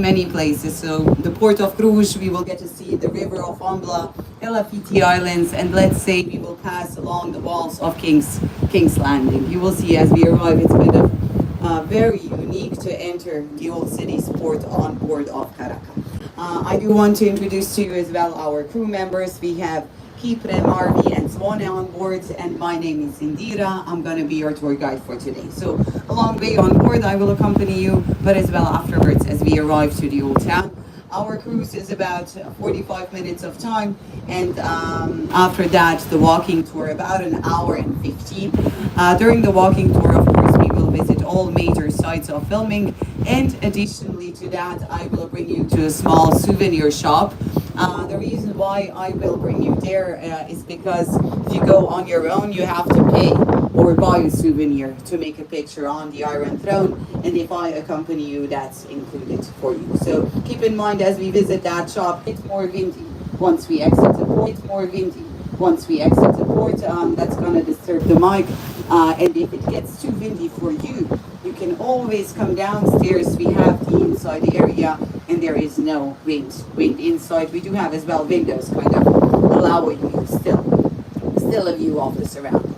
many places. So the port of Cluj, we will get to see the river of Ambla, Elafiti Islands, and let's say we will pass along the walls of King's Landing. You will see as we arrive, it's kind of very unique to enter the old city's port on board of Karaka. I do want to introduce to you as well our crew members. We have Kipre, Marvi, and Swane on board, and my name is Indira. I'm going to be your tour guide for today. So along the way on board, I will accompany you, but as well afterwards as we arrive to the old town. Our cruise is about 45 minutes of time, and after that, the walking tour, about an hour and 15. During the walking tour, of course, we will visit all major sites of filming, and additionally to that, I will bring you to a small souvenir shop. The reason why I will bring you there is because if you go on your own, you have to pay or buy a souvenir to make a picture on the Iron Throne, and if I accompany you, that's included for you. So keep in mind as we visit that shop, it's more windy once we exit the port. It's more windy once we exit the port. That's going to disturb the mic, and if it gets too windy for you, you can always come downstairs. We have the inside area, and there is no wind inside. We do have as well windows, kind of allowing you still a view of the surrounding.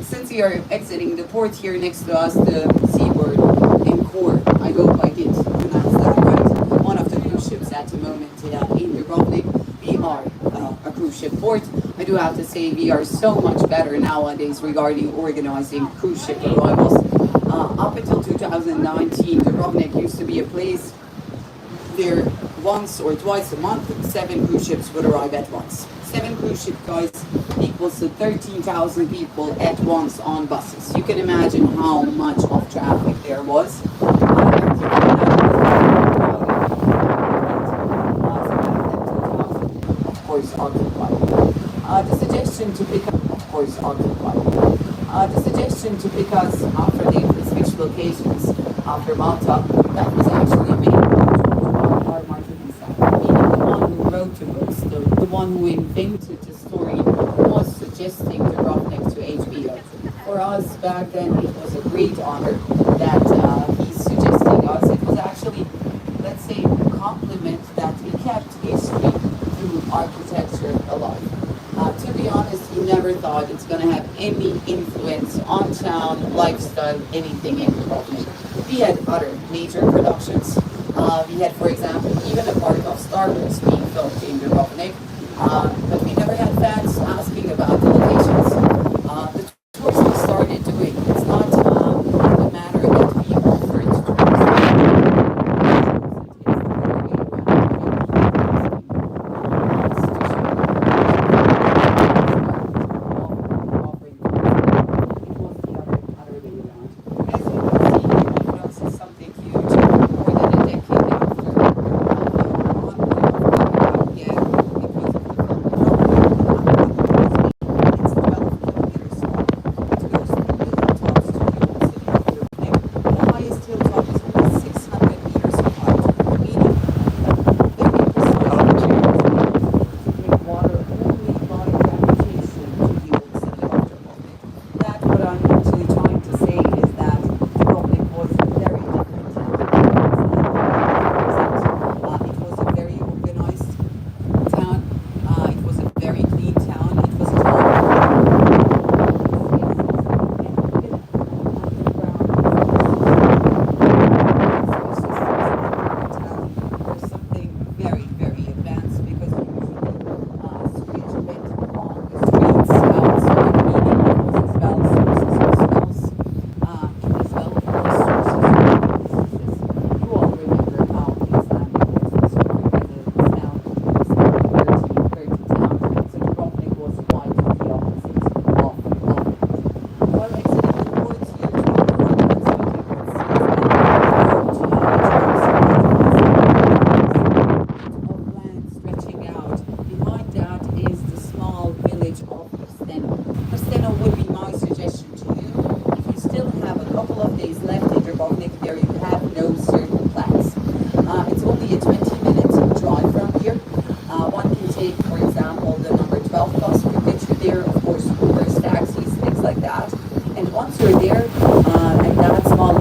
Since we are exiting the port here next to us, the seabird in Kor, I hope I did pronounce that right, one of the cruise ships at the moment in Dubrovnik. We are a cruise ship port. I do have to say we are so much better nowadays regarding organizing cruise ship arrivals. Up until 2019, Dubrovnik used to be a place where once or twice a month, 7 cruise ships would arrive at once. 7 cruise ship, guys, equals to 13,000 people at once on buses. You can imagine how much of traffic there was. Of course, occupied. The suggestion to pick up, of course, occupied. The suggestion to pick us after they switched locations after Malta, that was actually made by Martin himself, meaning the one who wrote the books, the one who invented the story, was suggesting Dubrovnik to HBO. For us back then, it was a great honor that he's suggesting us. It was actually, let's say, a compliment that he kept history through architecture alive. To be honest, he never thought it's going to have any influence on town, lifestyle, anything in Dubrovnik. We had other major productions. We had, for example, even a part of Star Wars being filmed in Dubrovnik, but we never had fans asking about the locations. The tours we started doing, it's not a matter that we offered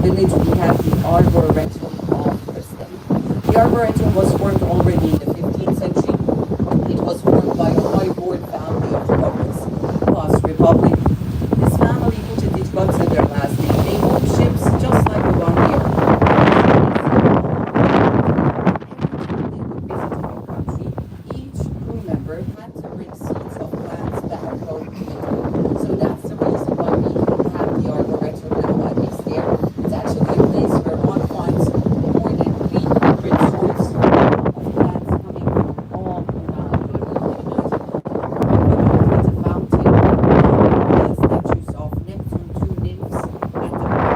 village, we have the arbor rental of the state. The Arboretum was formed already in the 15th century. It was formed by a high-board family of the Romans, past Republic. This family, which it runs in their last name, they owned ships just like the one here. Every time they would visit a new country, each crew member had to bring seeds of plants back home with them. So that's the reason why we have the Arboretum nowadays there. It's actually a place where one finds more than 300 sorts of plants coming from all around. It's a fountain, statues of Neptune, two nymphs, and the plant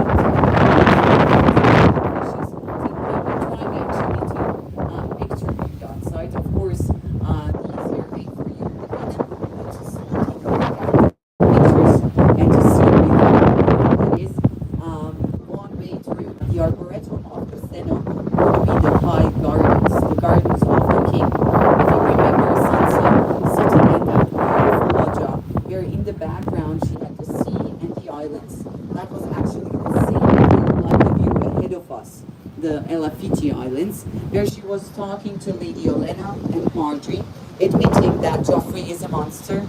fishes. So we're trying actually to picture you outside. Of course, the easier way for you to take a look at pictures and to see really what it is. One way through the Arboretum of Casteno would be the high gardens, the gardens of the king. If you remember Sansa sitting at that beautiful loggia, where in the background she had the sea and the islands. That was actually the same view like the view ahead of us, the Elafiti Islands, where she was talking to Lady Olenna and Marjorie, admitting that Joffrey is a monster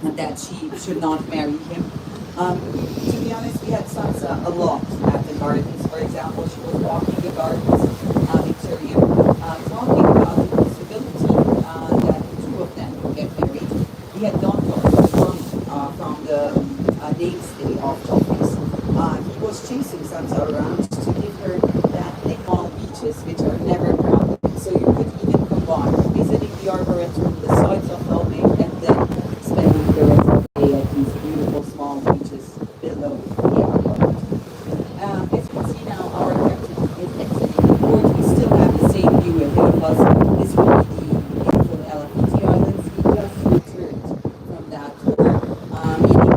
and that she should not marry him. To be honest, we had Sansa a lot at the gardens. For example, she was walking the gardens in Tyrion, talking about the possibility that the two of them would get married. We had Donto from the namesday of Joffrey's. He was chasing Sansa around to give her that Nepal beaches, which are never crowded. So you could even combine visiting the Arboretum, the sites of filming, and then spending the rest of the day at these beautiful small beaches below the Arboretum. As you can see now, our captain is exiting the port. We still have the same view ahead of us. This will be the beautiful Elafiti Islands. We just returned from that tour, meaning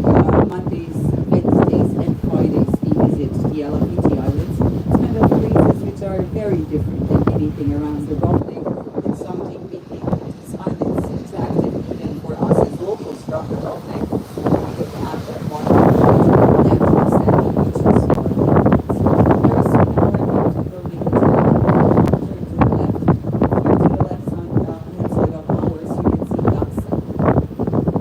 Mondays, Wednesdays, and Fridays we visit the Elafiti Islands. It's kind of places which are very different than anything around the Baltic. It's something we think these islands attractive even for us as locals from the Baltic. We could have that one natural sandy beaches for our families. Very soon, however, we'll make a turn to the left. Here to the left hand side of ours, you can see Daxa.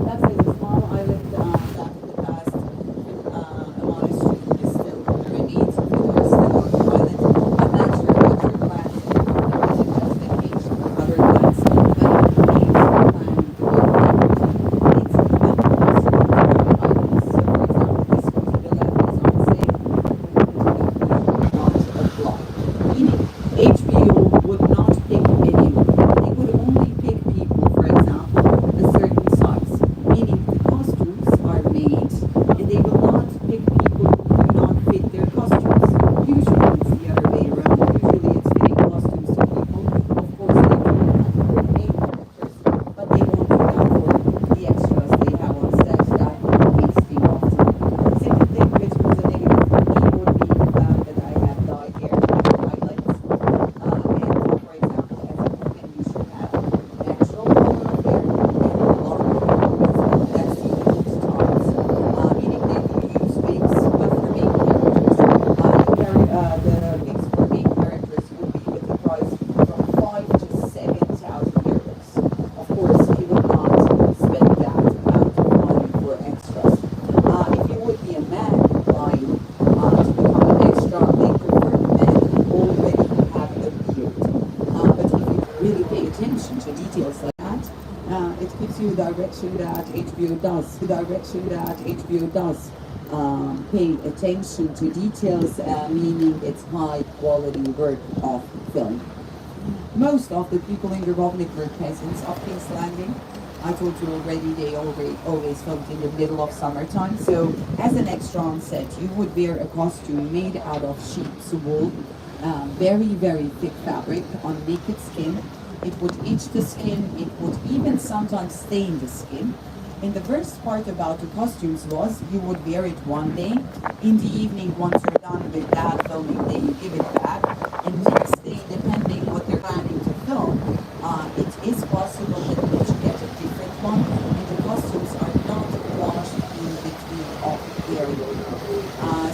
Daxa is a small island that in the past a monastery is still the remains of it are still on the island. I'm not sure what your plans are, because it has been changed for other plants, but it remains a plan to go forward. It's even possible for other islands. So for example, this one to the left is on safe, not apply. Meaning HBO would not pick anyone. They would only pick people, for example, a certain size. Meaning the costumes are made and they will not pick people who do not fit their costumes. Usually it's the other way around. Usually it's fitting costumes to people. Of course they do that for main characters, but they won't do that for the extras they have on set. That would be wasting of time. Second thing which was a negative for me would be the fact that I have dyed hair and highlights. And for example, as a woman you should have natural color of hair and long hair as well. That's the old times. Meaning they do use wigs, but for main characters. The wigs for main characters would be with a price from 5 to 7,000 euros. Of course, you would not spend that amount of money for extras. If you would be a man applying to become an extra, they prefer men who already have a beard. But if you really pay attention to details like that, it gives you direction that HBO does. The direction that HBO does pay attention to details, meaning it's high quality work of film. Most of the people in the Republic were peasants of King's Landing. I told you already they always filmed in the middle of summertime. So as an extra on set, you would wear a costume made out of sheep's wool, very, very thick fabric on naked skin. It would itch the skin, it would even sometimes stain the skin. And the worst part about the costumes was you would wear it one day. In the evening, once you're done with that filming day, you give it back. And next day, depending what you're planning to film, it is possible that you should get a different one. And the costumes are not washed in between of area.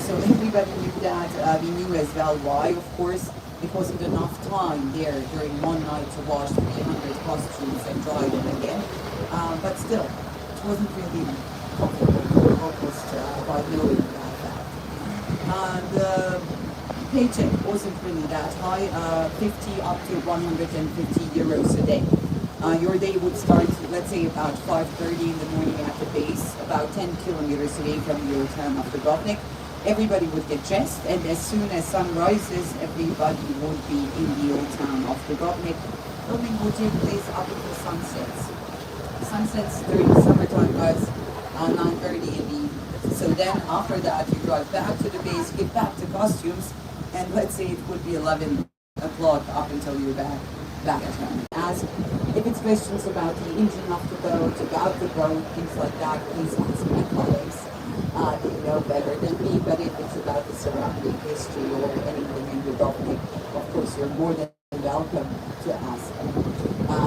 So everybody knew that. We knew as well why. Of course, it wasn't enough time there during one night to wash 300 costumes and dry them again. But still, it wasn't really comfortable for the locals by knowing that fact. The paycheck wasn't really that high, 50 up to 150 euros a day. Your day would start, let's say, about 5:30 in the morning at the base, about 10 kilometers away from the old town of Dubrovnik. Everybody would get dressed, and as soon as sun rises, everybody would be in the old town of Dubrovnik. Filming would take place up until sunsets. Sunsets during the summertime was 9:30 in the evening. So then after that, you drive back to the base, get back to costumes, and let's say it would be 11 o'clock up until you're back at home. Ask if it's questions about the engine of the boat, about the boat, things like that, please ask my colleagues. They know better than me, but if it's about the surrounding history or anything in Dubrovnik, of course you're more than welcome to ask them.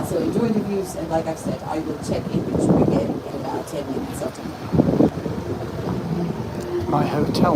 So enjoy the views, and like I said, I will check in with you again in about 10 minutes or time. My hotel.